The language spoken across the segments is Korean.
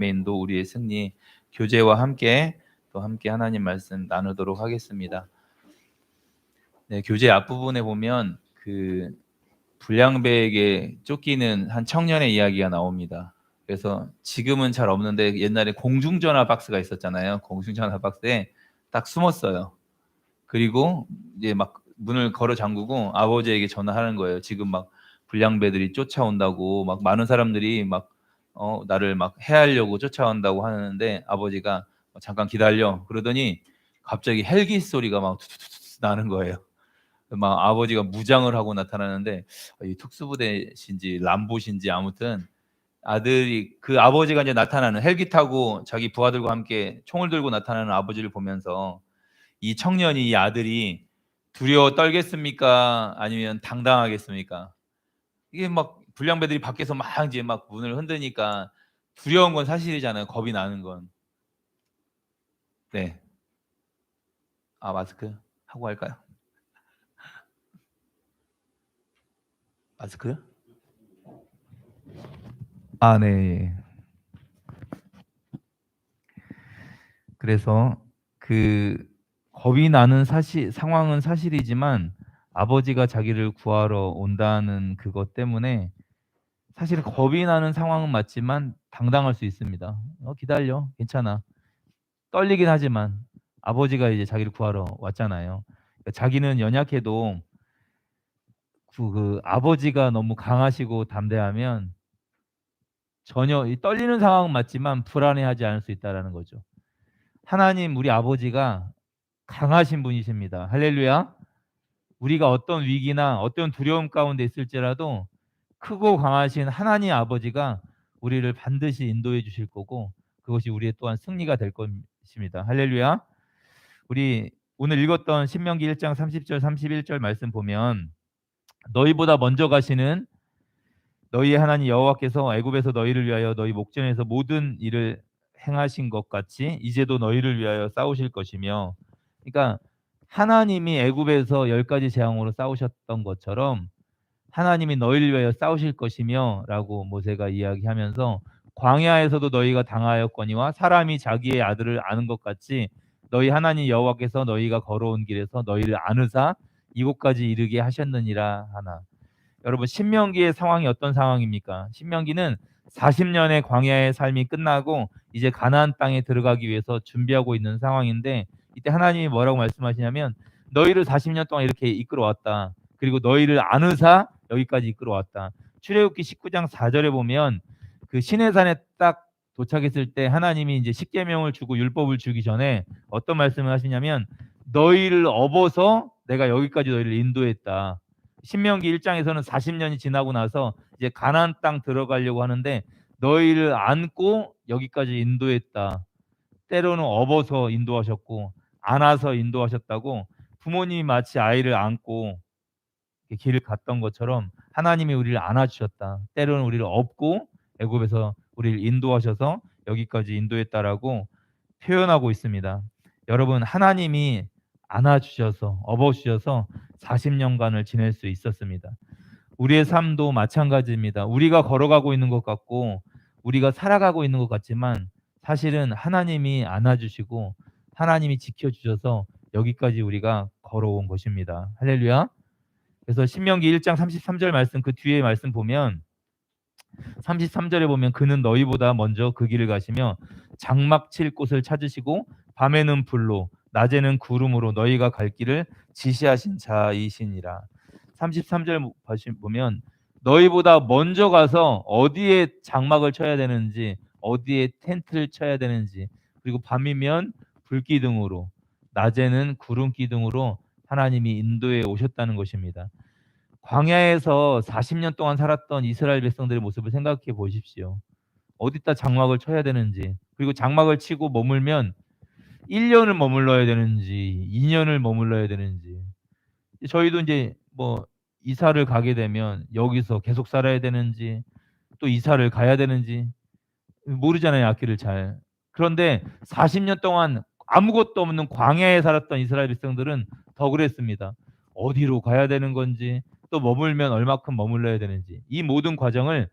인도 우리의 승리 교재와 함께 또 함께 하나님 말씀 나누도록 하겠습니다. 네, 교재 앞부분에 보면 그 불량배에게 쫓기는 한 청년의 이야기가 나옵니다. 그래서 지금은 잘 없는데 옛날에 공중전화 박스가 있었잖아요. 공중전화 박스에 딱 숨었어요. 그리고 이제 막 문을 걸어 잠그고 아버지에게 전화하는 거예요. 지금 막 불량배들이 쫓아온다고, 막 많은 사람들이 막 나를 막 해하려고 쫓아온다고 하는데 아버지가 잠깐 기다려 그러더니 갑자기 헬기 소리가 막 투투투투 나는 거예요. 막 아버지가 무장을 하고 나타나는데 이 특수부대신지 람보신지 아무튼 아들이 그 아버지가 이제 나타나는 헬기 타고 자기 부하들과 함께 총을 들고 나타나는 아버지를 보면서 이 청년이 이 아들이 두려워 떨겠습니까? 아니면 당당하겠습니까? 이게 막 불량배들이 밖에서 막 이제 막 문을 흔드니까 두려운 건 사실이잖아요. 겁이 나는 건. 네. 아, 마스크 하고 할까요? 마스크요? 아, 네. 그래서 그 겁이 나는 상황은 사실이지만 아버지가 자기를 구하러 온다는 그것 때문에 사실 겁이 나는 상황은 맞지만 당당할 수 있습니다. 기다려. 괜찮아. 떨리긴 하지만 아버지가 이제 자기를 구하러 왔잖아요. 그러니까 자기는 연약해도 그 아버지가 너무 강하시고 담대하면 전혀 이 떨리는 상황은 맞지만 불안해하지 않을 수 있다라는 거죠. 하나님 우리 아버지가 강하신 분이십니다. 할렐루야. 우리가 어떤 위기나 어떤 두려움 가운데 있을지라도 크고 강하신 하나님 아버지가 우리를 반드시 인도해 주실 거고 그것이 우리의 또한 승리가 될 것입니다. 할렐루야. 우리 오늘 읽었던 신명기 1장 30절 31절 말씀 보면 너희보다 먼저 가시는 너희의 하나님 여호와께서 애굽에서 너희를 위하여 너희 목전에서 모든 일을 행하신 것 같이 이제도 너희를 위하여 싸우실 것이며, 그러니까 하나님이 애굽에서 10가지 재앙으로 싸우셨던 것처럼 하나님이 너희를 위하여 싸우실 것이며 라고 모세가 이야기하면서 광야에서도 너희가 당하였거니와 사람이 자기의 아들을 아는 것 같이 너희 하나님 여호와께서 너희가 걸어온 길에서 너희를 아느사 이곳까지 이르게 하셨느니라 하나. 여러분 신명기의 상황이 어떤 상황입니까? 신명기는 40년의 광야의 삶이 끝나고 이제 가나안 땅에 들어가기 위해서 준비하고 있는 상황인데 이때 하나님이 뭐라고 말씀하시냐면 너희를 40년 동안 이렇게 이끌어왔다. 그리고 너희를 아느사 여기까지 이끌어왔다. 출애굽기 19장 4절에 보면 그 시내산에 딱 도착했을 때 하나님이 이제 십계명을 주고 율법을 주기 전에 어떤 말씀을 하시냐면 너희를 업어서 내가 여기까지 너희를 인도했다. 신명기 1장에서는 40년이 지나고 나서 이제 가나안 땅 들어가려고 하는데 너희를 안고 여기까지 인도했다. 때로는 업어서 인도하셨고 안아서 인도하셨다고 부모님이 마치 아이를 안고 길을 갔던 것처럼 하나님이 우리를 안아주셨다. 때로는 우리를 업고 애굽에서 우리를 인도하셔서 여기까지 인도했다라고 표현하고 있습니다. 여러분 하나님이 안아주셔서 업어주셔서 40년간을 지낼 수 있었습니다. 우리의 삶도 마찬가지입니다. 우리가 걸어가고 있는 것 같고 우리가 살아가고 있는 것 같지만 사실은 하나님이 안아주시고 하나님이 지켜주셔서 여기까지 우리가 걸어온 것입니다. 할렐루야. 그래서 신명기 1장 33절 말씀 그 뒤에 말씀 보면 33절에 보면 그는 너희보다 먼저 그 길을 가시며 장막 칠 곳을 찾으시고 밤에는 불로 낮에는 구름으로 너희가 갈 길을 지시하신 자이시니라. 33절 보면 너희보다 먼저 가서 어디에 장막을 쳐야 되는지 어디에 텐트를 쳐야 되는지 그리고 밤이면 불기둥으로 낮에는 구름기둥으로 하나님이 인도해 오셨다는 것입니다. 광야에서 40년 동안 살았던 이스라엘 백성들의 모습을 생각해 보십시오. 어디다 장막을 쳐야 되는지, 그리고 장막을 치고 머물면 1년을 머물러야 되는지 2년을 머물러야 되는지, 저희도 이제 뭐 이사를 가게 되면 여기서 계속 살아야 되는지 또 이사를 가야 되는지 모르잖아요, 앞길을 잘. 그런데 40년 동안 아무것도 없는 광야에 살았던 이스라엘 백성들은 더 그랬습니다. 어디로 가야 되는 건지 또 머물면 얼마큼 머물러야 되는지 이 모든 과정을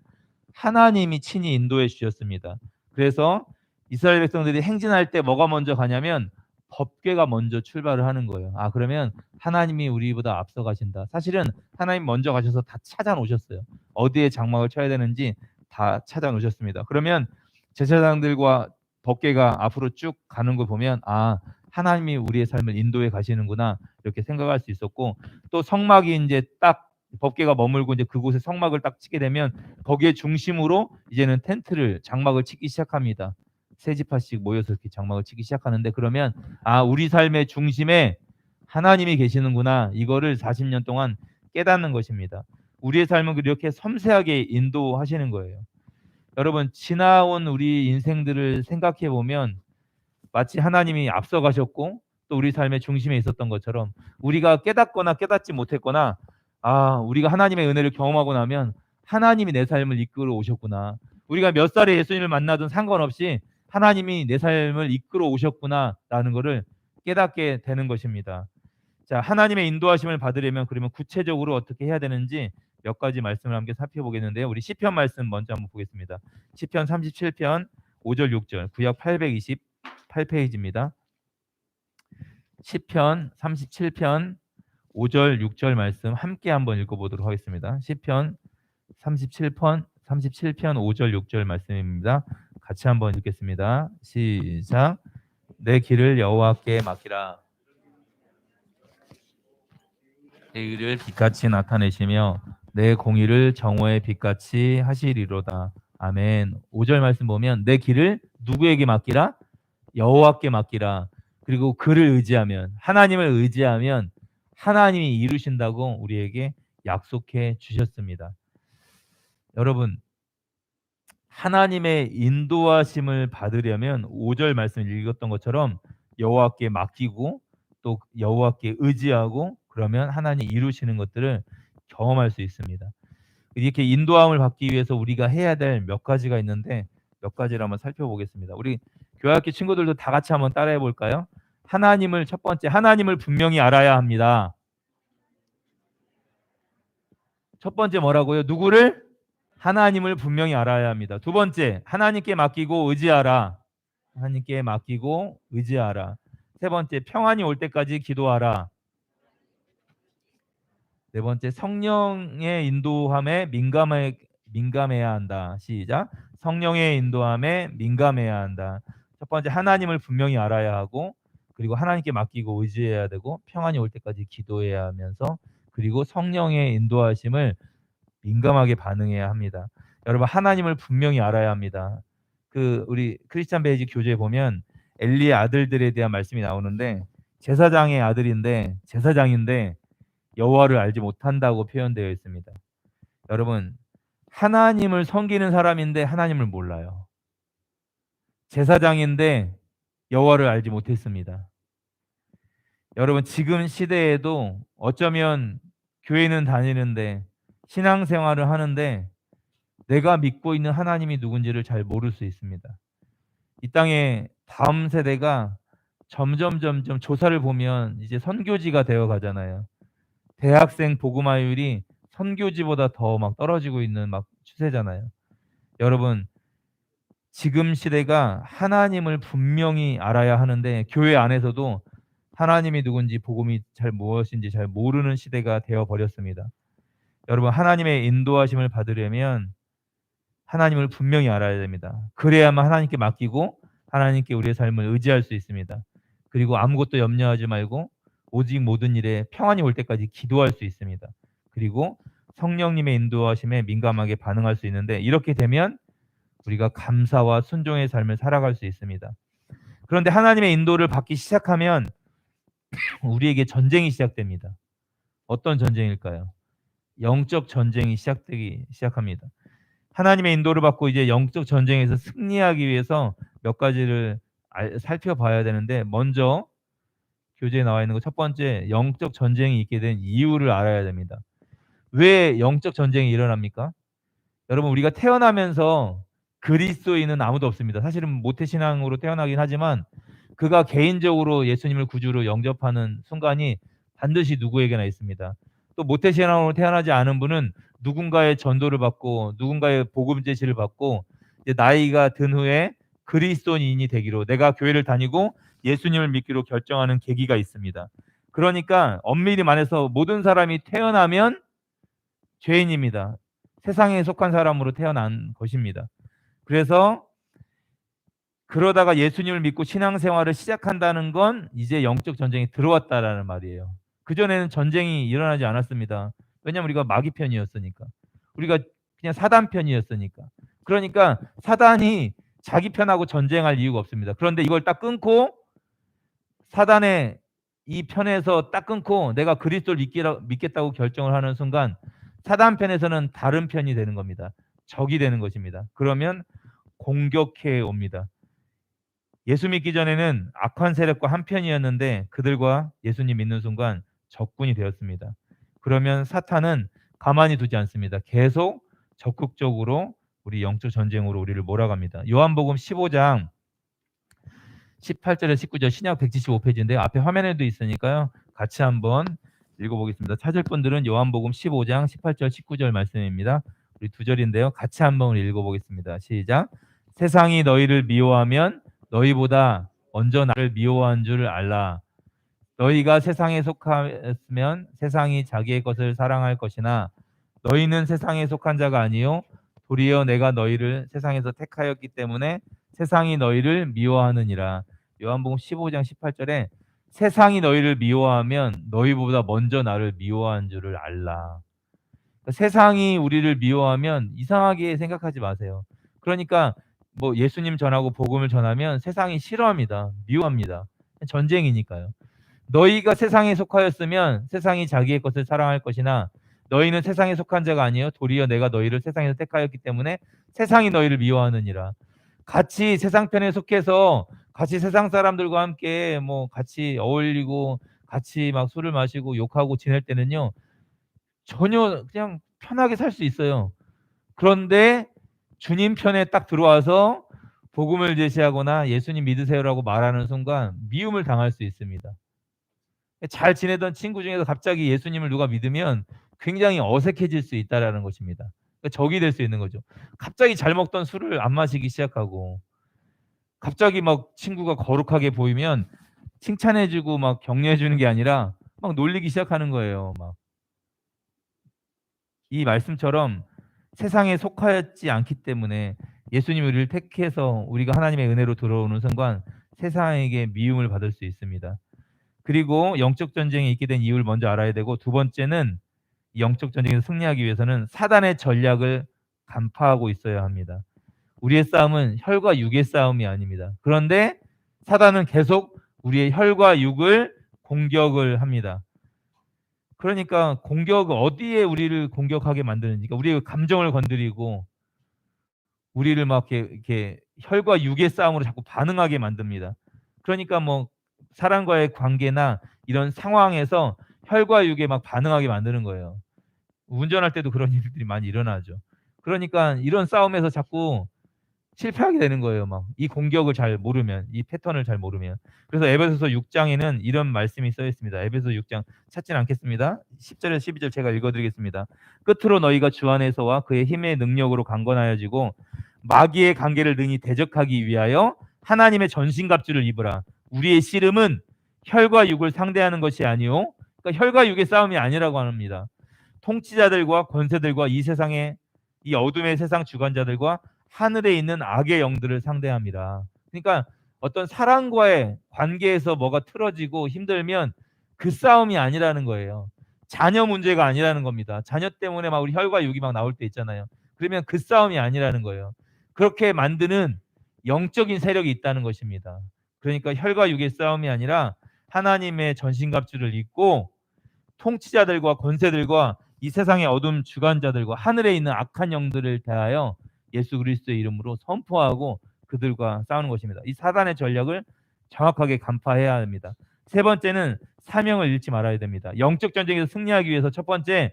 하나님이 친히 인도해 주셨습니다. 그래서 이스라엘 백성들이 행진할 때 뭐가 먼저 가냐면 법궤가 먼저 출발을 하는 거예요. 아, 그러면 하나님이 우리보다 앞서 가신다. 사실은 하나님 먼저 가셔서 다 찾아 놓으셨어요. 어디에 장막을 쳐야 되는지 다 찾아 놓으셨습니다. 그러면 제사장들과 법궤가 앞으로 쭉 가는 거 보면 아, 하나님이 우리의 삶을 인도해 가시는구나 이렇게 생각할 수 있었고, 또 성막이 이제 딱 법궤가 머물고 이제 그곳에 성막을 딱 치게 되면 거기에 중심으로 이제는 텐트를 장막을 치기 시작합니다. 세 지파씩 모여서 이렇게 장막을 치기 시작하는데, 그러면 아, 우리 삶의 중심에 하나님이 계시는구나 이거를 40년 동안 깨닫는 것입니다. 우리의 삶은 이렇게 섬세하게 인도하시는 거예요. 여러분, 지나온 우리 인생들을 생각해 보면 마치 하나님이 앞서 가셨고 또 우리 삶의 중심에 있었던 것처럼 우리가 깨닫거나 깨닫지 못했거나 아, 우리가 하나님의 은혜를 경험하고 나면 하나님이 내 삶을 이끌어 오셨구나. 우리가 몇 살에 예수님을 만나든 상관없이 하나님이 내 삶을 이끌어 오셨구나라는 것을 깨닫게 되는 것입니다. 자, 하나님의 인도하심을 받으려면 그러면 구체적으로 어떻게 해야 되는지 몇 가지 말씀을 함께 살펴보겠는데요. 우리 시편 말씀 먼저 한번 보겠습니다. 시편 37편 5절 6절, 구약 828페이지입니다. 시편 37편 5절 6절 말씀 함께 한번 읽어보도록 하겠습니다. 시편 37편 5절 6절 말씀입니다. 같이 한번 읽겠습니다. 시작. 내 길을 여호와께 맡기라. 내 의를 빛같이 나타내시며 내 공의를 정오의 빛같이 하시리로다. 아멘. 5절 말씀 보면 내 길을 누구에게 맡기라? 여호와께 맡기라. 그리고 그를 의지하면, 하나님을 의지하면 하나님이 이루신다고 우리에게 약속해 주셨습니다. 여러분, 하나님의 인도하심을 받으려면 5절 말씀을 읽었던 것처럼 여호와께 맡기고 또 여호와께 의지하고 그러면 하나님이 이루시는 것들을 경험할 수 있습니다. 이렇게 인도함을 받기 위해서 우리가 해야 될 몇 가지가 있는데 몇 가지를 한번 살펴보겠습니다. 우리 교회학교 친구들도 다 같이 한번 따라해 볼까요? 하나님을, 첫 번째, 하나님을 분명히 알아야 합니다. 첫 번째 뭐라고요? 누구를? 하나님을 분명히 알아야 합니다. 두 번째, 하나님께 맡기고 의지하라. 하나님께 맡기고 의지하라. 세 번째, 평안이 올 때까지 기도하라. 네 번째, 성령의 인도함에 민감해야 한다. 시작. 성령의 인도함에 민감해야 한다. 첫 번째, 하나님을 분명히 알아야 하고, 그리고 하나님께 맡기고 의지해야 되고, 평안이 올 때까지 기도해야 하면서, 그리고 성령의 인도하심을 민감하게 반응해야 합니다. 여러분, 하나님을 분명히 알아야 합니다. 우리 크리스찬 베이직 교재에 보면 엘리의 아들들에 대한 말씀이 나오는데 제사장인데 여호와를 알지 못한다고 표현되어 있습니다. 여러분, 하나님을 섬기는 사람인데 하나님을 몰라요. 제사장인데 여호와를 알지 못했습니다. 여러분, 지금 시대에도 어쩌면 교회는 다니는데 신앙생활을 하는데 내가 믿고 있는 하나님이 누군지를 잘 모를 수 있습니다. 이 땅에 다음 세대가 점점 조사를 보면 이제 선교지가 되어 가잖아요. 대학생 복음화율이 선교지보다 더 막 떨어지고 있는 막 추세잖아요. 여러분, 지금 시대가 하나님을 분명히 알아야 하는데 교회 안에서도 하나님이 누군지 복음이 잘 무엇인지 잘 모르는 시대가 되어 버렸습니다. 여러분, 하나님의 인도하심을 받으려면 하나님을 분명히 알아야 됩니다. 그래야만 하나님께 맡기고 하나님께 우리의 삶을 의지할 수 있습니다. 그리고 아무것도 염려하지 말고 오직 모든 일에 평안이 올 때까지 기도할 수 있습니다. 그리고 성령님의 인도하심에 민감하게 반응할 수 있는데 이렇게 되면 우리가 감사와 순종의 삶을 살아갈 수 있습니다. 그런데 하나님의 인도를 받기 시작하면 우리에게 전쟁이 시작됩니다. 어떤 전쟁일까요? 영적 전쟁이 시작되기 시작합니다. 하나님의 인도를 받고 이제 영적 전쟁에서 승리하기 위해서 몇 가지를 살펴봐야 되는데, 먼저 교재에 나와 있는 거 첫 번째, 영적 전쟁이 있게 된 이유를 알아야 됩니다. 왜 영적 전쟁이 일어납니까? 여러분, 우리가 태어나면서 그리스도인은 아무도 없습니다. 사실은 모태신앙으로 태어나긴 하지만 그가 개인적으로 예수님을 구주로 영접하는 순간이 반드시 누구에게나 있습니다. 또 모태신앙으로 태어나지 않은 분은 누군가의 전도를 받고 누군가의 복음 제시를 받고 이제 나이가 든 후에 그리스도인이 되기로, 내가 교회를 다니고 예수님을 믿기로 결정하는 계기가 있습니다. 그러니까 엄밀히 말해서 모든 사람이 태어나면 죄인입니다. 세상에 속한 사람으로 태어난 것입니다. 그래서 그러다가 예수님을 믿고 신앙생활을 시작한다는 건 이제 영적 전쟁이 들어왔다라는 말이에요. 그전에는 전쟁이 일어나지 않았습니다. 왜냐하면 우리가 마귀 편이었으니까. 우리가 그냥 사단 편이었으니까. 그러니까 사단이 자기 편하고 전쟁할 이유가 없습니다. 그런데 이걸 딱 끊고, 사단의 이 편에서 딱 끊고 내가 그리스도를 믿겠다고 결정을 하는 순간 사단 편에서는 다른 편이 되는 겁니다. 적이 되는 것입니다. 그러면 공격해 옵니다. 예수 믿기 전에는 악한 세력과 한 편이었는데 그들과 예수님 믿는 순간 적군이 되었습니다. 그러면 사탄은 가만히 두지 않습니다. 계속 적극적으로 우리 영적 전쟁으로 우리를 몰아갑니다. 요한복음 15장 18절에 19절, 신약 175페이지인데요. 앞에 화면에도 있으니까요. 같이 한번 읽어보겠습니다. 찾을 분들은 요한복음 15장 18절 19절 말씀입니다. 우리 두 절인데요. 같이 한번 읽어보겠습니다. 시작. 세상이 너희를 미워하면 너희보다 먼저 나를 미워한 줄 알라. 너희가 세상에 속하였으면 세상이 자기의 것을 사랑할 것이나 너희는 세상에 속한 자가 아니요 도리어 내가 너희를 세상에서 택하였기 때문에 세상이 너희를 미워하느니라. 요한복음 15장 18절에 세상이 너희를 미워하면 너희보다 먼저 나를 미워한 줄을 알라. 그러니까 세상이 우리를 미워하면 이상하게 생각하지 마세요. 그러니까 뭐 예수님 전하고 복음을 전하면 세상이 싫어합니다. 미워합니다. 전쟁이니까요. 너희가 세상에 속하였으면 세상이 자기의 것을 사랑할 것이나 너희는 세상에 속한 자가 아니요 도리어 내가 너희를 세상에서 택하였기 때문에 세상이 너희를 미워하느니라. 같이 세상 편에 속해서 같이 세상 사람들과 함께 뭐 같이 어울리고 같이 막 술을 마시고 욕하고 지낼 때는요 전혀 그냥 편하게 살 수 있어요. 그런데 주님 편에 딱 들어와서 복음을 제시하거나 예수님 믿으세요라고 말하는 순간 미움을 당할 수 있습니다. 잘 지내던 친구 중에서 갑자기 예수님을 누가 믿으면 굉장히 어색해질 수 있다라는 것입니다. 그러니까 적이 될 수 있는 거죠. 갑자기 잘 먹던 술을 안 마시기 시작하고 갑자기 막 친구가 거룩하게 보이면 칭찬해 주고 막 격려해 주는 게 아니라 막 놀리기 시작하는 거예요. 막 이 말씀처럼 세상에 속하였지 않기 때문에 예수님이 우리를 택해서 우리가 하나님의 은혜로 들어오는 순간 세상에게 미움을 받을 수 있습니다. 그리고 영적 전쟁에 있게 된 이유를 먼저 알아야 되고, 두 번째는 영적 전쟁에서 승리하기 위해서는 사단의 전략을 간파하고 있어야 합니다. 우리의 싸움은 혈과 육의 싸움이 아닙니다. 그런데 사단은 계속 우리의 혈과 육을 공격을 합니다. 그러니까 어디에 우리를 공격하게 만드는지, 그러니까 우리의 감정을 건드리고 우리를 막 이렇게 혈과 육의 싸움으로 자꾸 반응하게 만듭니다. 그러니까 뭐 사람과의 관계나 이런 상황에서 혈과 육에 막 반응하게 만드는 거예요. 운전할 때도 그런 일들이 많이 일어나죠. 그러니까 이런 싸움에서 자꾸 실패하게 되는 거예요. 막 이 공격을 잘 모르면, 이 패턴을 잘 모르면. 그래서 에베소서 6장에는 이런 말씀이 써 있습니다. 에베소서 6장 찾지는 않겠습니다. 10절에서 12절 제가 읽어드리겠습니다. 끝으로 너희가 주 안에서와 그의 힘의 능력으로 강건하여지고 마귀의 관계를 능히 대적하기 위하여 하나님의 전신갑주를 입으라. 우리의 씨름은 혈과 육을 상대하는 것이 아니요, 그러니까 혈과 육의 싸움이 아니라고 합니다. 통치자들과 권세들과 이 세상의, 이 어둠의 세상 주관자들과 하늘에 있는 악의 영들을 상대합니다. 그러니까 어떤 사람과의 관계에서 뭐가 틀어지고 힘들면 그 싸움이 아니라는 거예요. 자녀 문제가 아니라는 겁니다. 자녀 때문에 막 우리 혈과 육이 막 나올 때 있잖아요. 그러면 그 싸움이 아니라는 거예요. 그렇게 만드는 영적인 세력이 있다는 것입니다. 그러니까 혈과 육의 싸움이 아니라 하나님의 전신갑주를 입고 통치자들과 권세들과 이 세상의 어둠 주관자들과 하늘에 있는 악한 영들을 대하여 예수 그리스도의 이름으로 선포하고 그들과 싸우는 것입니다. 이 사단의 전략을 정확하게 간파해야 합니다. 세 번째는 사명을 잃지 말아야 됩니다. 영적 전쟁에서 승리하기 위해서 첫 번째,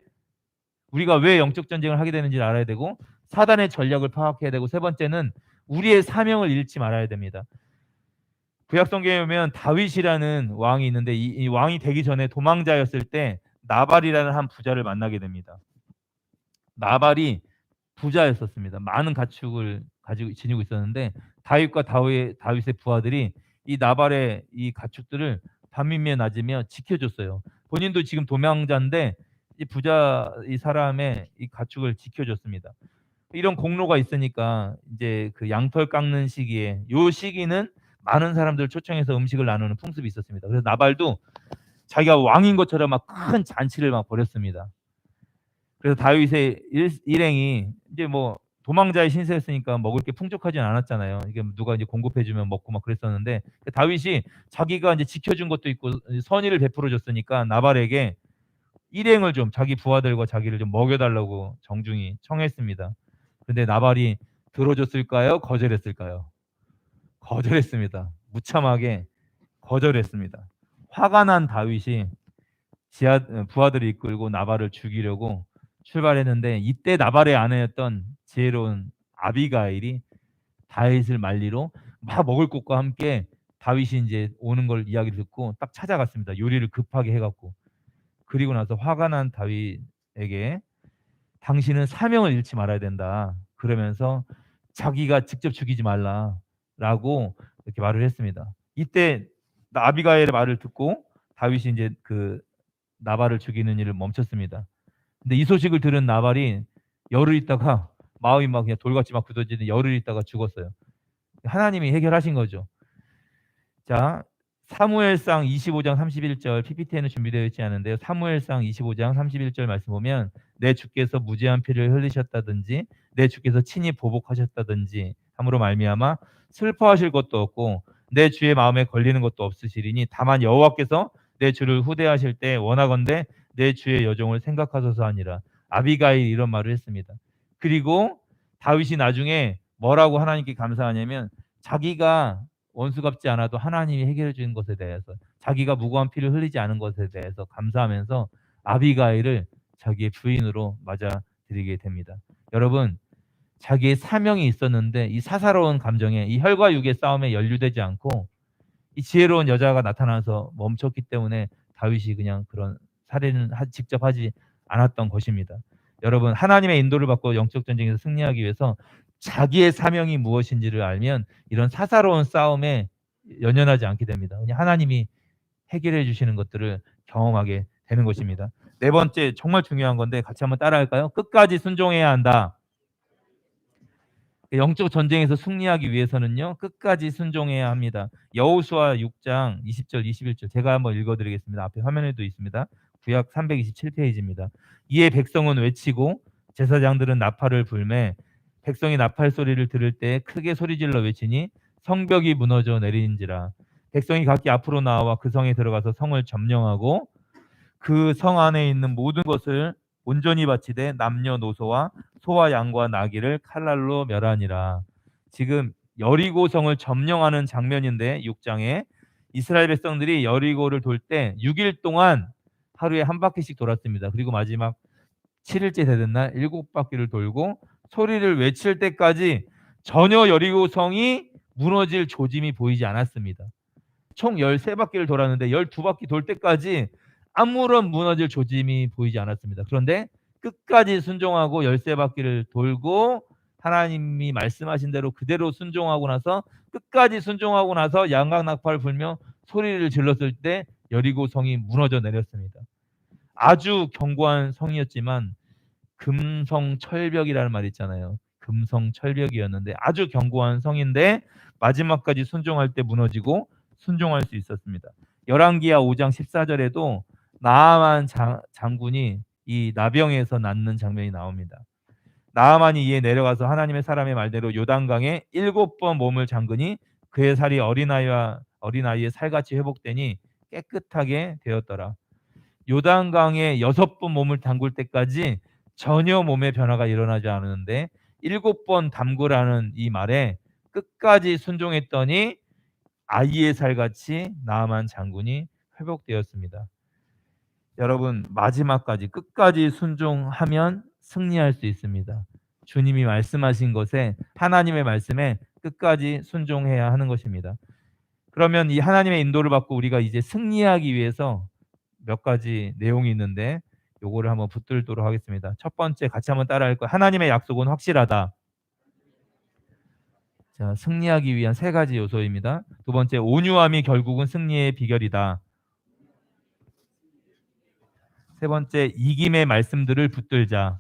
우리가 왜 영적 전쟁을 하게 되는지를 알아야 되고, 사단의 전략을 파악해야 되고, 세 번째는 우리의 사명을 잃지 말아야 됩니다. 구약 성경에 보면 다윗이라는 왕이 있는데 이 왕이 되기 전에 도망자였을 때 나발이라는 한 부자를 만나게 됩니다. 나발이 부자였었습니다. 많은 가축을 가지고 지니고 있었는데 다윗과 다윗의 부하들이 이 나발의 이 가축들을 밤이며 낮이며 지켜줬어요. 본인도 지금 도망자인데 이 부자 이 사람의 이 가축을 지켜줬습니다. 이런 공로가 있으니까 이제 그 양털 깎는 시기에 요 시기는 많은 사람들을 초청해서 음식을 나누는 풍습이 있었습니다. 그래서 나발도 자기가 왕인 것처럼 막 큰 잔치를 막 벌였습니다. 그래서 다윗의 일행이 이제 뭐 도망자의 신세였으니까 먹을 게 풍족하진 않았잖아요. 이게 누가 이제 공급해 주면 먹고 막 그랬었는데 다윗이 자기가 이제 지켜준 것도 있고 선의를 베풀어 줬으니까 나발에게 일행을 좀 자기 부하들과 자기를 좀 먹여달라고 정중히 청했습니다. 근데 나발이 들어줬을까요? 거절했을까요? 거절했습니다. 무참하게 거절했습니다. 화가 난 다윗이 부하들을 이끌고 나발을 죽이려고 출발했는데 이때 나발의 아내였던 지혜로운 아비가일이 다윗을 말리러 막 먹을 것과 함께 다윗이 이제 오는 걸 이야기를 듣고 딱 찾아갔습니다. 요리를 급하게 해갖고. 그리고 나서 화가 난 다윗에게 당신은 사명을 잃지 말아야 된다. 그러면서 자기가 직접 죽이지 말라라고 이렇게 말을 했습니다. 이때 아비가일의 말을 듣고 다윗이 이제 그 나발을 죽이는 일을 멈췄습니다. 근데 이 소식을 들은 나발이 열흘 있다가 마음이 막 그냥 돌같이 막 굳어지는 열흘 있다가 죽었어요. 하나님이 해결하신 거죠. 자, 사무엘상 25장 31절 PPT에는 준비되어 있지 않은데요. 사무엘상 25장 31절 말씀 보면 내 주께서 무죄한 피를 흘리셨다든지 내 주께서 친히 보복하셨다든지 함으로 말미암아 슬퍼하실 것도 없고 내 주의 마음에 걸리는 것도 없으시리니 다만 여호와께서 내 주를 후대하실 때 원하건대 내 주의 여종을 생각하소서 하니라. 아비가일 이런 말을 했습니다. 그리고 다윗이 나중에 뭐라고 하나님께 감사하냐면 자기가 원수 갚지 않아도 하나님이 해결해 주는 것에 대해서 자기가 무고한 피를 흘리지 않은 것에 대해서 감사하면서 아비가일을 자기의 부인으로 맞아들이게 됩니다. 여러분, 자기의 사명이 있었는데 이 사사로운 감정에 이 혈과 육의 싸움에 연루되지 않고 이 지혜로운 여자가 나타나서 멈췄기 때문에 다윗이 그냥 그런 살인을 직접 하지 않았던 것입니다. 여러분, 하나님의 인도를 받고 영적 전쟁에서 승리하기 위해서 자기의 사명이 무엇인지를 알면 이런 사사로운 싸움에 연연하지 않게 됩니다. 그냥 하나님이 해결해 주시는 것들을 경험하게 되는 것입니다. 네 번째, 정말 중요한 건데 같이 한번 따라할까요? 끝까지 순종해야 한다. 영적 전쟁에서 승리하기 위해서는요, 끝까지 순종해야 합니다. 여호수아 6장 20절 21절 제가 한번 읽어드리겠습니다. 앞에 화면에도 있습니다. 구약 327페이지입니다. 이에 백성은 외치고 제사장들은 나팔을 불매 백성이 나팔 소리를 들을 때 크게 소리질러 외치니 성벽이 무너져 내리는지라. 백성이 각기 앞으로 나와 그 성에 들어가서 성을 점령하고 그 성 안에 있는 모든 것을 온전히 바치되 남녀노소와 소와 양과 나귀를 칼날로 멸하니라. 지금 여리고성을 점령하는 장면인데 6장에 이스라엘 백성들이 여리고를 돌 때 6일 동안 하루에 한 바퀴씩 돌았습니다. 그리고 마지막 7일째 되는 날 7바퀴를 돌고 소리를 외칠 때까지 전혀 여리고성이 무너질 조짐이 보이지 않았습니다. 총 13바퀴를 돌았는데 12바퀴 돌 때까지 아무런 무너질 조짐이 보이지 않았습니다. 그런데 끝까지 순종하고 13바퀴를 돌고 하나님이 말씀하신 대로 그대로 순종하고 나서 끝까지 순종하고 나서 양각 나팔을 불며 소리를 질렀을 때 여리고 성이 무너져 내렸습니다. 아주 견고한 성이었지만 금성철벽이라는 말이 있잖아요. 금성철벽이었는데 아주 견고한 성인데 마지막까지 순종할 때 무너지고 순종할 수 있었습니다. 열왕기하 5장 14절에도 나아만 장군이 이 나병에서 낫는 장면이 나옵니다. 나아만이 이에 내려가서 하나님의 사람의 말대로 요단강에 7번 몸을 잠그니 그의 살이 어린아이의 살같이 회복되니 깨끗하게 되었더라. 요단강에 6번 몸을 담글 때까지 전혀 몸의 변화가 일어나지 않았는데 7번 담그라는 이 말에 끝까지 순종했더니 아이의 살같이 나아만 장군이 회복되었습니다. 여러분, 마지막까지 끝까지 순종하면 승리할 수 있습니다. 주님이 말씀하신 것에 하나님의 말씀에 끝까지 순종해야 하는 것입니다. 그러면 이 하나님의 인도를 받고 우리가 이제 승리하기 위해서 몇 가지 내용이 있는데 요거를 한번 붙들도록 하겠습니다. 첫 번째 같이 한번 따라할 거예요. 하나님의 약속은 확실하다. 자, 승리하기 위한 세 가지 요소입니다. 두 번째, 온유함이 결국은 승리의 비결이다. 세 번째, 이김의 말씀들을 붙들자.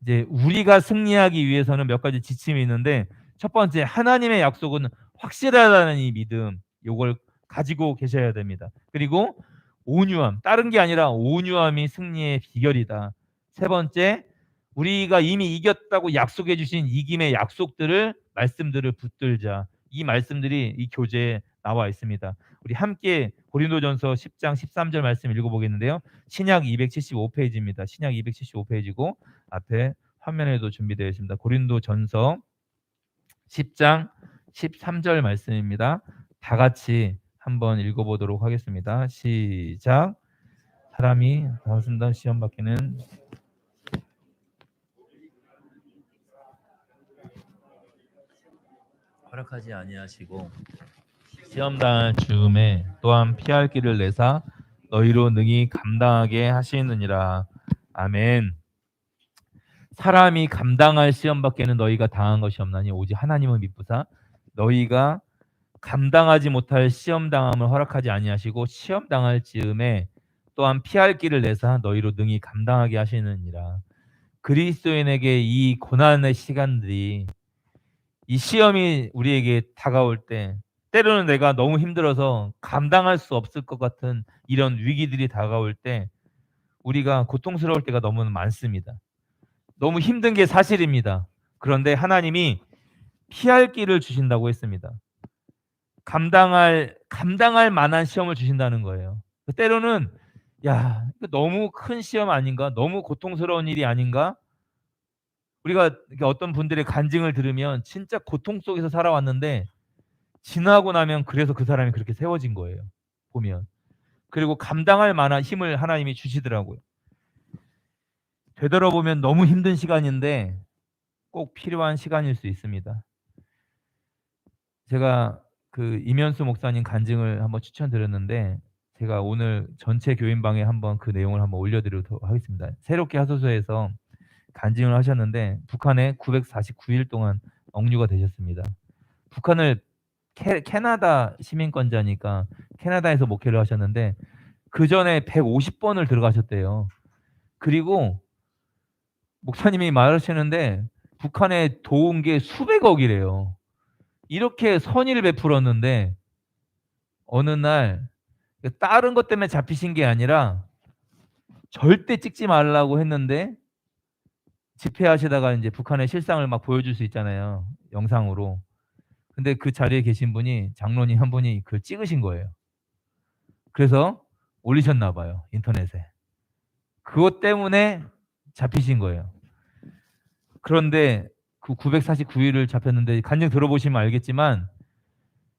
이제 우리가 승리하기 위해서는 몇 가지 지침이 있는데, 첫 번째, 하나님의 약속은 확실하다는 이 믿음, 요걸 가지고 계셔야 됩니다. 그리고 온유함, 다른 게 아니라 온유함이 승리의 비결이다. 세 번째, 우리가 이미 이겼다고 약속해 주신 이김의 약속들을, 말씀들을 붙들자. 이 말씀들이 이 교재에 나와 있습니다. 우리 함께 고린도전서 10장 13절 말씀 읽어보겠는데요. 신약 275페이지입니다. 신약 275페이지고 앞에 화면에도 준비되어 있습니다. 고린도전서 10장 13절 말씀입니다. 다 같이 한번 읽어보도록 하겠습니다. 시작. 사람이 다섯순단 시험 받기는 허락하지 아니하시고 시험 당할 즈음에 또한 피할 길을 내사 너희로 능히 감당하게 하시느니라. 아멘. 사람이 감당할 시험 밖에는 너희가 당한 것이 없나니 오직 하나님은 미쁘사 너희가 감당하지 못할 시험 당함을 허락하지 아니하시고 시험 당할 즈음에 또한 피할 길을 내사 너희로 능히 감당하게 하시느니라. 그리스도인에게 이 고난의 시간들이, 이 시험이 우리에게 다가올 때, 때로는 내가 너무 힘들어서 감당할 수 없을 것 같은 이런 위기들이 다가올 때 우리가 고통스러울 때가 너무 많습니다. 너무 힘든 게 사실입니다. 그런데 하나님이 피할 길을 주신다고 했습니다. 감당할 만한 시험을 주신다는 거예요. 때로는 야, 너무 큰 시험 아닌가? 너무 고통스러운 일이 아닌가? 우리가 어떤 분들의 간증을 들으면 진짜 고통 속에서 살아왔는데 지나고 나면 그래서 그 사람이 그렇게 세워진 거예요. 보면. 그리고 감당할 만한 힘을 하나님이 주시더라고요. 되돌아보면 너무 힘든 시간인데 꼭 필요한 시간일 수 있습니다. 제가 그 이면수 목사님 간증을 한번 추천드렸는데 제가 오늘 전체 교인방에 한번 그 내용을 한번 올려드리도록 하겠습니다. 새롭게 하소서에서 간증을 하셨는데 북한에 949일 동안 억류가 되셨습니다. 북한을 캐나다 시민권자니까 캐나다에서 목회를 하셨는데 그 전에 150번을 들어가셨대요. 그리고 목사님이 말하시는데 북한에 도운 게 수백억이래요. 이렇게 선의를 베풀었는데 어느 날 다른 것 때문에 잡히신 게 아니라 절대 찍지 말라고 했는데 집회하시다가 이제 북한의 실상을 막 보여줄 수 있잖아요. 영상으로. 근데 그 자리에 계신 분이, 장로님 한 분이 그걸 찍으신 거예요. 그래서 올리셨나 봐요. 인터넷에. 그것 때문에 잡히신 거예요. 그런데 그 949일을 잡혔는데 간증 들어보시면 알겠지만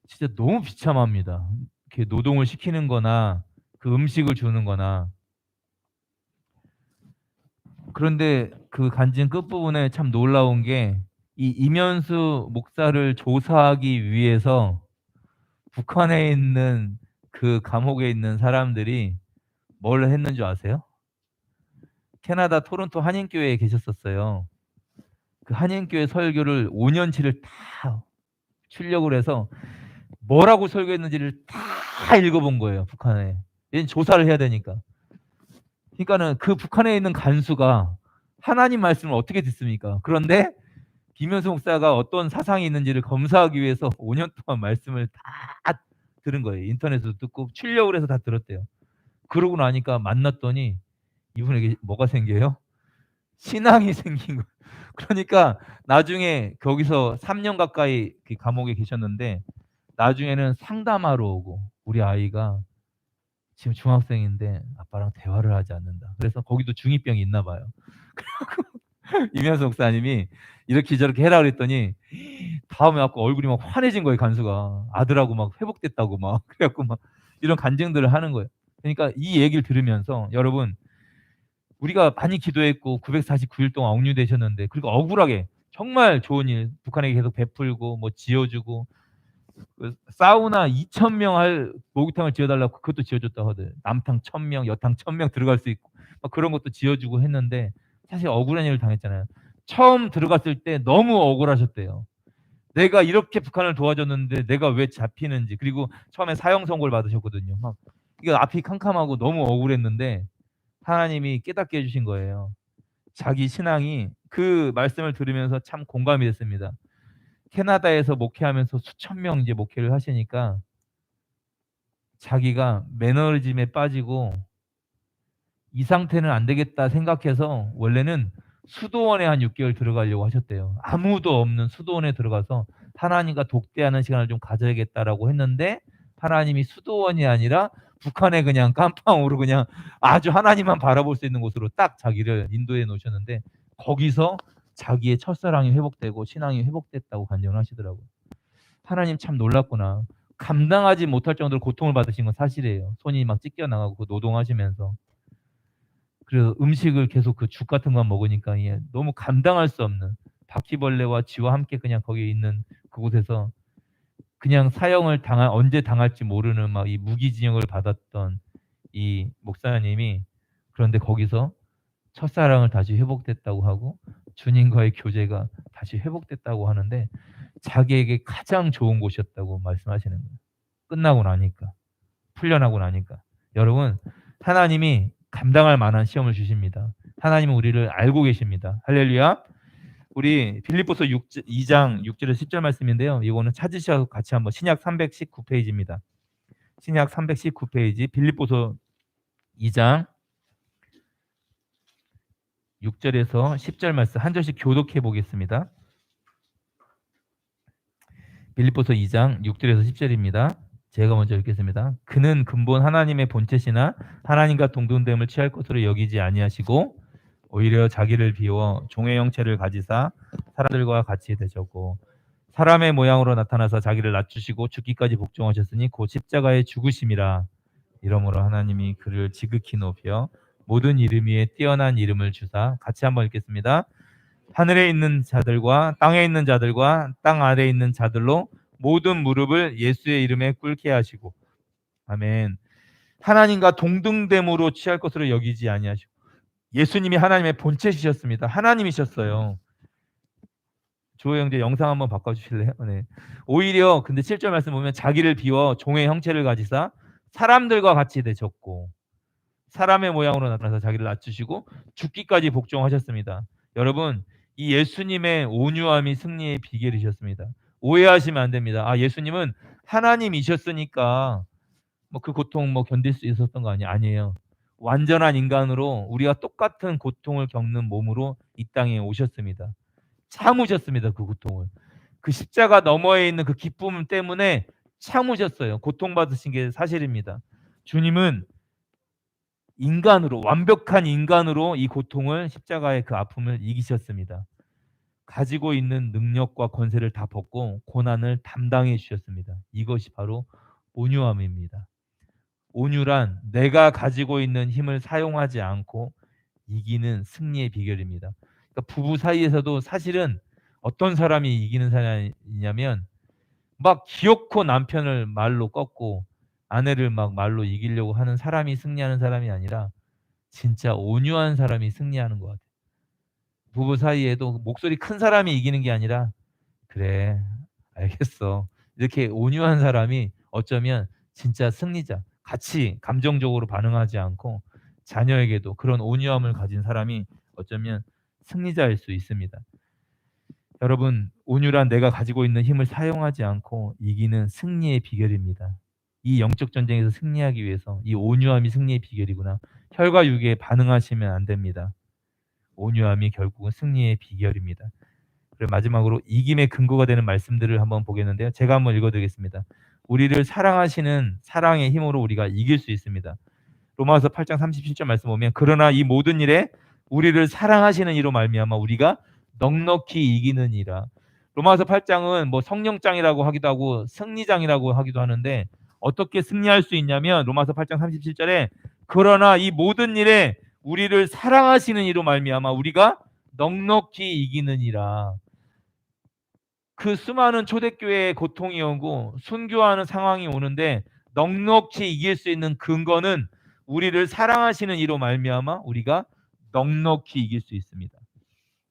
진짜 너무 비참합니다. 이렇게 노동을 시키는 거나 그 음식을 주는 거나. 그런데 그 간증 끝부분에 참 놀라운 게 이 이면수 목사를 조사하기 위해서 북한에 있는 그 감옥에 있는 사람들이 뭘 했는 줄 아세요? 캐나다 토론토 한인교회에 계셨었어요. 그 한인교회 설교를 5년치를 다 출력을 해서 뭐라고 설교했는지를 다 읽어본 거예요. 북한에. 얘는 조사를 해야 되니까. 그러니까는 그 북한에 있는 간수가 하나님 말씀을 어떻게 듣습니까? 그런데 김현수 목사가 어떤 사상이 있는지를 검사하기 위해서 5년 동안 말씀을 다 들은 거예요. 인터넷에서 듣고 출력을 해서 다 들었대요. 그러고 나니까 만났더니 이분에게 뭐가 생겨요? 신앙이 생긴 거예요. 그러니까 나중에 거기서 3년 가까이 그 감옥에 계셨는데 나중에는 상담하러 오고 우리 아이가 지금 중학생인데 아빠랑 대화를 하지 않는다. 그래서 거기도 중2병이 있나 봐요. 이면수 목사님이 이렇게 저렇게 해라 그랬더니 다음에 갖고 얼굴이 막 환해진 거예요. 간수가 아들하고 막 회복됐다고 막 그래갖고 막 이런 간증들을 하는 거예요. 그러니까 이 얘기를 들으면서 여러분 우리가 많이 기도했고 949일 동안 억류되셨는데 그리고 억울하게 정말 좋은 일 북한에게 계속 베풀고 뭐 지어주고 그 사우나 2,000명 할 목욕탕을 지어달라고 그것도 지어줬다고 하더라고요. 남탕 1,000명, 여탕 1,000명 들어갈 수 있고 막 그런 것도 지어주고 했는데 사실 억울한 일을 당했잖아요. 처음 들어갔을 때 너무 억울하셨대요. 내가 이렇게 북한을 도와줬는데 내가 왜 잡히는지. 그리고 처음에 사형 선고를 받으셨거든요. 막 이게 앞이 캄캄하고 너무 억울했는데 하나님이 깨닫게 해주신 거예요. 자기 신앙이 그 말씀을 들으면서 참 공감이 됐습니다. 캐나다에서 목회하면서 수천 명 이제 목회를 하시니까 자기가 매너리즘에 빠지고 '이 상태는 안 되겠다.' 생각해서 원래는 수도원에 한 6개월 들어가려고 하셨대요. 아무도 없는 수도원에 들어가서 '하나님과 독대하는 시간을 좀 가져야겠다.'라고 했는데 하나님이 수도원이 아니라 북한에 그냥 깜빵으로 그냥 아주 하나님만 바라볼 수 있는 곳으로 딱 자기를 인도해 놓으셨는데 거기서 자기의 첫사랑이 회복되고 신앙이 회복됐다고 간증을 하시더라고요. 하나님 참 놀랍구나. 감당하지 못할 정도로 고통을 받으신 건 사실이에요. 손이 막 찢겨 나가고 그 노동하시면서. 그래서 음식을 계속 그 죽 같은 것만 먹으니까 이게 너무 감당할 수 없는 바퀴벌레와 쥐와 함께 그냥 거기 있는 그곳에서 그냥 사형을 당할 언제 당할지 모르는 막 이 무기징역을 받았던 이 목사님이 그런데 거기서 첫사랑을 다시 회복됐다고 하고 주님과의 교제가 다시 회복됐다고 하는데 자기에게 가장 좋은 곳이었다고 말씀하시는 거예요. 끝나고 나니까. 풀려나고 나니까. 여러분 하나님이 감당할 만한 시험을 주십니다. 하나님은 우리를 알고 계십니다. 할렐루야. 우리 빌립보서 2장 6절에서 10절 말씀인데요. 이거는 찾으셔서 같이 한번 신약 319페이지입니다. 신약 319페이지 빌립보서 2장 6절에서 10절 말씀 한 절씩 교독해 보겠습니다. 빌립보서 2장 6절에서 10절입니다. 제가 먼저 읽겠습니다. 그는 근본 하나님의 본체시나 하나님과 동등됨을 취할 것으로 여기지 아니하시고 오히려 자기를 비워 종의 형체를 가지사 사람들과 같이 되셨고 사람의 모양으로 나타나서 자기를 낮추시고 죽기까지 복종하셨으니 곧 십자가의 죽으심이라. 이러므로 하나님이 그를 지극히 높여 모든 이름 위에 뛰어난 이름을 주사 같이 한번 읽겠습니다. 하늘에 있는 자들과 땅에 있는 자들과 땅 아래에 있는 자들로 모든 무릎을 예수의 이름에 꿇게 하시고 아멘. 하나님과 동등됨으로 취할 것으로 여기지 아니하시고 예수님이 하나님의 본체시셨습니다. 하나님이셨어요. 조호 형제 영상 한번 바꿔주실래요? 네. 오히려 근데 7절 말씀 보면 자기를 비워 종의 형체를 가지사 사람들과 같이 되셨고 사람의 모양으로 나타나서 자기를 낮추시고 죽기까지 복종하셨습니다. 여러분 이 예수님의 온유함이 승리의 비결이셨습니다. 오해하시면 안 됩니다. 아 예수님은 하나님이셨으니까 뭐 그 고통 뭐 견딜 수 있었던 거 아니에요. 완전한 인간으로 우리가 똑같은 고통을 겪는 몸으로 이 땅에 오셨습니다. 참으셨습니다. 그 고통을. 그 십자가 너머에 있는 그 기쁨 때문에 참으셨어요. 고통받으신 게 사실입니다. 주님은 인간으로 완벽한 인간으로 이 고통을 십자가의 그 아픔을 이기셨습니다. 가지고 있는 능력과 권세를 다 벗고 고난을 담당해 주셨습니다. 이것이 바로 온유함입니다. 온유란 내가 가지고 있는 힘을 사용하지 않고 이기는 승리의 비결입니다. 그러니까 부부 사이에서도 사실은 어떤 사람이 이기는 사람이냐면 막 기어코 남편을 말로 꺾고 아내를 막 말로 이기려고 하는 사람이 승리하는 사람이 아니라 진짜 온유한 사람이 승리하는 것 같아요. 부부 사이에도 목소리 큰 사람이 이기는 게 아니라 그래 알겠어 이렇게 온유한 사람이 어쩌면 진짜 승리자. 같이 감정적으로 반응하지 않고 자녀에게도 그런 온유함을 가진 사람이 어쩌면 승리자일 수 있습니다. 여러분 온유란 내가 가지고 있는 힘을 사용하지 않고 이기는 승리의 비결입니다. 이 영적 전쟁에서 승리하기 위해서 이 온유함이 승리의 비결이구나. 혈과 육에 반응하시면 안 됩니다. 온유함이 결국은 승리의 비결입니다. 그리고 마지막으로 이김의 근거가 되는 말씀들을 한번 보겠는데요. 제가 한번 읽어드리겠습니다. 우리를 사랑하시는 사랑의 힘으로 우리가 이길 수 있습니다. 로마서 8장 37절 말씀 보면 그러나 이 모든 일에 우리를 사랑하시는 이로 말미암아 우리가 넉넉히 이기느니라. 로마서 8장은 뭐 성령장이라고 하기도 하고 승리장이라고 하기도 하는데 어떻게 승리할 수 있냐면 로마서 8장 37절에 그러나 이 모든 일에 우리를 사랑하시는 이로 말미암아 우리가 넉넉히 이기느니라. 그 수많은 초대교회의 고통이 오고 순교하는 상황이 오는데 넉넉히 이길 수 있는 근거는 우리를 사랑하시는 이로 말미암아 우리가 넉넉히 이길 수 있습니다.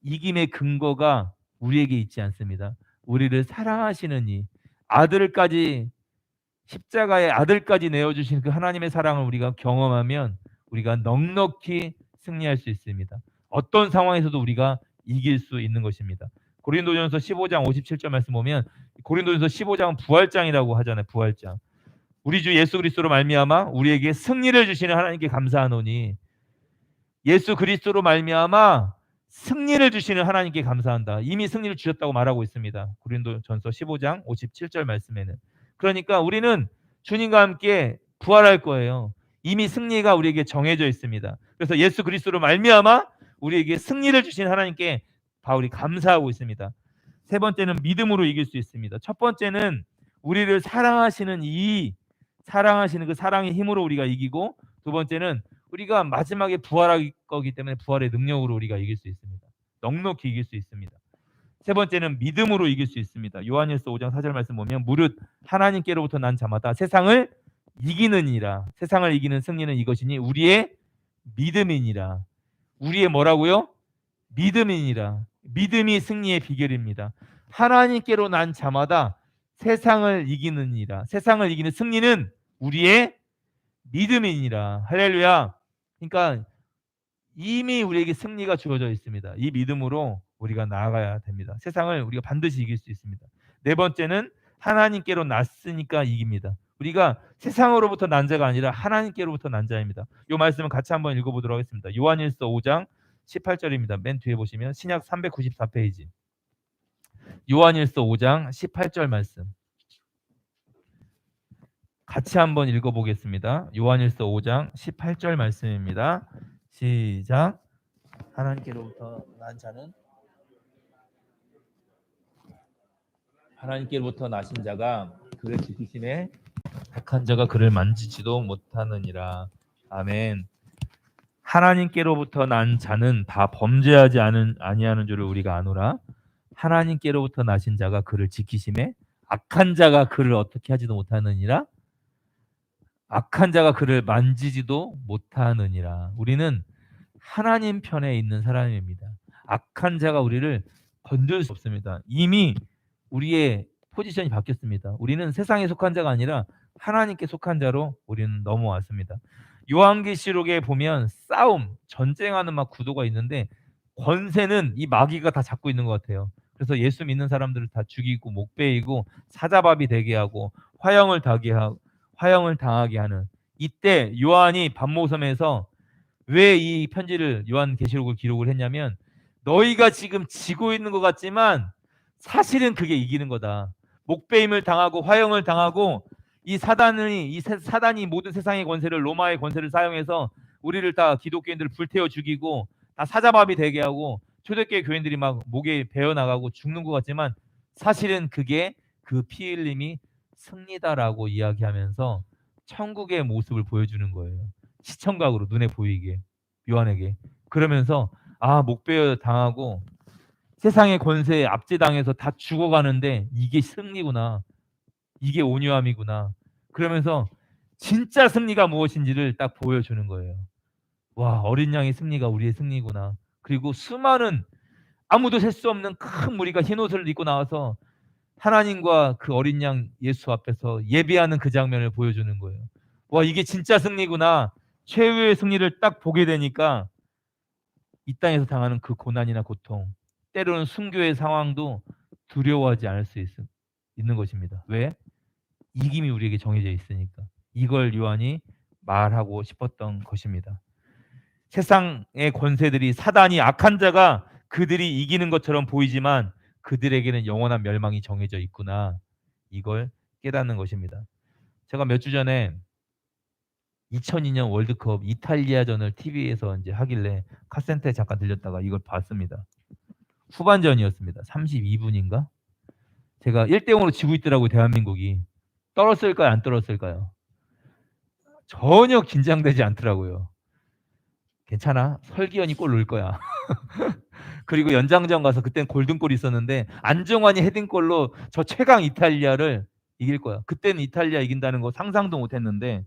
이김의 근거가 우리에게 있지 않습니다. 우리를 사랑하시는 이 아들까지 십자가의 아들까지 내어주신 그 하나님의 사랑을 우리가 경험하면 우리가 넉넉히 승리할 수 있습니다. 어떤 상황에서도 우리가 이길 수 있는 것입니다. 고린도전서 15장 57절 말씀 보면 고린도전서 15장은 부활장이라고 하잖아요. 부활장. 우리 주 예수 그리스도로 말미암아 우리에게 승리를 주시는 하나님께 감사하노니 예수 그리스도로 말미암아 승리를 주시는 하나님께 감사한다. 이미 승리를 주셨다고 말하고 있습니다. 고린도전서 15장 57절 말씀에는. 그러니까 우리는 주님과 함께 부활할 거예요. 이미 승리가 우리에게 정해져 있습니다. 그래서 예수 그리스도로 말미암아 우리에게 승리를 주신 하나님께 바울이 감사하고 있습니다. 세 번째는 믿음으로 이길 수 있습니다. 첫 번째는 우리를 사랑하시는 사랑하시는 그 사랑의 힘으로 우리가 이기고, 두 번째는 우리가 마지막에 부활할 거기 때문에 부활의 능력으로 우리가 이길 수 있습니다. 넉넉히 이길 수 있습니다. 세 번째는 믿음으로 이길 수 있습니다. 요한일서 5장 4절 말씀 보면 무릇 하나님께로부터 난 자마다 세상을 이기느니라. 세상을 이기는 승리는 이것이니 우리의 믿음이니라. 우리의 뭐라고요? 믿음이니라. 믿음이 승리의 비결입니다. 하나님께로 난 자마다 세상을 이기느니라. 세상을 이기는 승리는 우리의 믿음이니라. 할렐루야. 그러니까 이미 우리에게 승리가 주어져 있습니다. 이 믿음으로 우리가 나아가야 됩니다. 세상을 우리가 반드시 이길 수 있습니다. 네 번째는 하나님께로 났으니까 이깁니다. 우리가 세상으로부터 난 자가 아니라 하나님께로부터 난 자입니다. 이 말씀을 같이 한번 읽어보도록 하겠습니다. 요한일서 5장 18절입니다. 맨 뒤에 보시면 신약 394페이지. 요한일서 5장 18절 말씀. 같이 한번 읽어보겠습니다. 요한일서 5장 18절 말씀입니다. 시작. 하나님께로부터 난 자는 하나님께로부터 나신 자가 그를 지키심에 악한 자가 그를 만지지도 못하느니라. 아멘. 하나님께로부터 난 자는 다 범죄하지 아니하는 줄을 우리가 아노라. 하나님께로부터 나신 자가 그를 지키심에 악한 자가 그를 어떻게 하지도 못하느니라. 악한 자가 그를 만지지도 못하느니라. 우리는 하나님 편에 있는 사람입니다. 악한 자가 우리를 건들 수 없습니다. 이미 우리의 포지션이 바뀌었습니다. 우리는 세상에 속한 자가 아니라 하나님께 속한 자로 우리는 넘어왔습니다. 요한계시록에 보면 싸움, 전쟁하는 막 구도가 있는데 권세는 이 마귀가 다 잡고 있는 것 같아요. 그래서 예수 믿는 사람들을 다 죽이고 목베이고 사자밥이 되게 하고 화형을 당하게 하는, 이때 요한이 반모섬에서 왜 이 편지를 요한계시록을 기록을 했냐면 너희가 지금 지고 있는 것 같지만 사실은 그게 이기는 거다. 목베임을 당하고 화형을 당하고 이 사단이 모든 세상의 권세를, 로마의 권세를 사용해서 우리를 다 기독교인들을 불태워 죽이고 다 사자밥이 되게 하고 초대교회 교인들이 막 목에 베어 나가고 죽는 것 같지만 사실은 그게 그 피 흘림이 승리다라고 이야기하면서 천국의 모습을 보여주는 거예요. 시청각으로 눈에 보이게 요한에게. 그러면서 목베어 당하고 세상의 권세에 압제당해서 다 죽어가는데 이게 승리구나. 이게 온유함이구나. 그러면서 진짜 승리가 무엇인지를 딱 보여주는 거예요. 와, 어린 양의 승리가 우리의 승리구나. 그리고 수많은 아무도 셀 수 없는 큰 무리가 흰 옷을 입고 나와서 하나님과 그 어린 양 예수 앞에서 예배하는 그 장면을 보여주는 거예요. 와, 이게 진짜 승리구나. 최후의 승리를 딱 보게 되니까 이 땅에서 당하는 그 고난이나 고통, 때로는 순교의 상황도 두려워하지 않을 수 있는 것입니다. 왜? 이김이 우리에게 정해져 있으니까. 이걸 요한이 말하고 싶었던 것입니다. 세상의 권세들이, 사단이, 악한 자가 그들이 이기는 것처럼 보이지만 그들에게는 영원한 멸망이 정해져 있구나. 이걸 깨닫는 것입니다. 제가 몇 주 전에 2002년 월드컵 이탈리아전을 TV에서 이제 하길래 카센터에 잠깐 들렸다가 이걸 봤습니다. 후반전이었습니다. 32분인가? 제가 1대0으로 지고 있더라고요. 대한민국이. 떨었을까요? 안 떨었을까요? 전혀 긴장되지 않더라고요. 괜찮아. 설기현이 골 넣을 거야. 그리고 연장전 가서 그땐 골든골이 있었는데 안정환이 헤딩골로 저 최강 이탈리아를 이길 거야. 그때는 이탈리아 이긴다는 거 상상도 못했는데,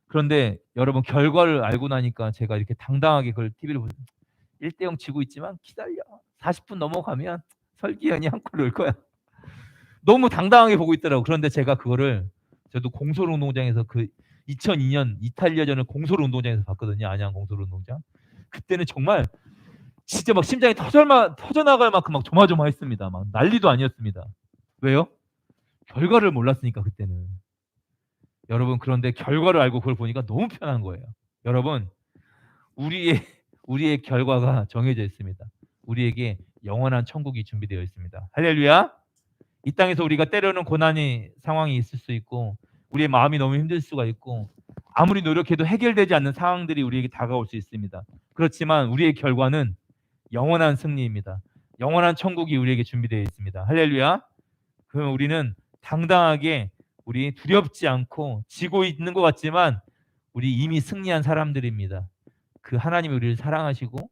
그런데 여러분 결과를 알고 나니까 제가 이렇게 당당하게 그걸 TV를 보고 1대0 지고 있지만 기다려. 40분 넘어가면 설기현이 한 골 넣을 거야. 너무 당당하게 보고 있더라고요. 그런데 제가 그거를 저도 공소를 운동장에서 그 2002년 이탈리아전을 공소를 운동장에서 봤거든요. 안양 공소를 운동장. 그때는 정말 진짜 막 심장이 터져나갈 만큼 막 조마조마했습니다. 막 난리도 아니었습니다. 왜요? 결과를 몰랐으니까 그때는. 여러분 그런데 결과를 알고 그걸 보니까 너무 편한 거예요. 여러분 우리의 우리의 결과가 정해져 있습니다. 우리에게 영원한 천국이 준비되어 있습니다. 할렐루야. 이 땅에서 우리가 때로는 고난이 상황이 있을 수 있고 우리의 마음이 너무 힘들 수가 있고 아무리 노력해도 해결되지 않는 상황들이 우리에게 다가올 수 있습니다. 그렇지만 우리의 결과는 영원한 승리입니다. 영원한 천국이 우리에게 준비되어 있습니다. 할렐루야. 그럼 우리는 당당하게 우리 두렵지 않고 지고 있는 것 같지만 우리 이미 승리한 사람들입니다. 그 하나님이 우리를 사랑하시고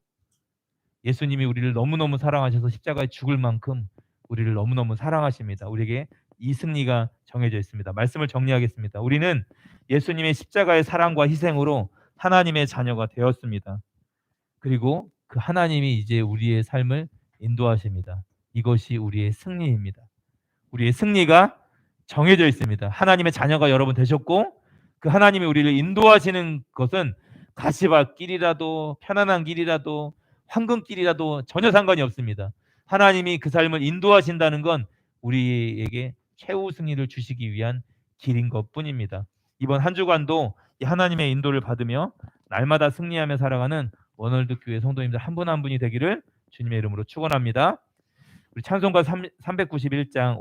예수님이 우리를 너무너무 사랑하셔서 십자가에 죽을 만큼 우리를 너무너무 사랑하십니다. 우리에게 이 승리가 정해져 있습니다. 말씀을 정리하겠습니다. 우리는 예수님의 십자가의 사랑과 희생으로 하나님의 자녀가 되었습니다. 그리고 그 하나님이 이제 우리의 삶을 인도하십니다. 이것이 우리의 승리입니다. 우리의 승리가 정해져 있습니다. 하나님의 자녀가 여러분 되셨고 그 하나님이 우리를 인도하시는 것은 가시밭길이라도 편안한 길이라도 황금길이라도 전혀 상관이 없습니다. 하나님이 그 삶을 인도하신다는 건 우리에게 최후 승리를 주시기 위한 길인 것뿐입니다. 이번 한 주간도 이 하나님의 인도를 받으며 날마다 승리하며 살아가는 원월드 교회 성도님들 한 분 한 분이 되기를 주님의 이름으로 축원합니다. 우리 찬송가 391장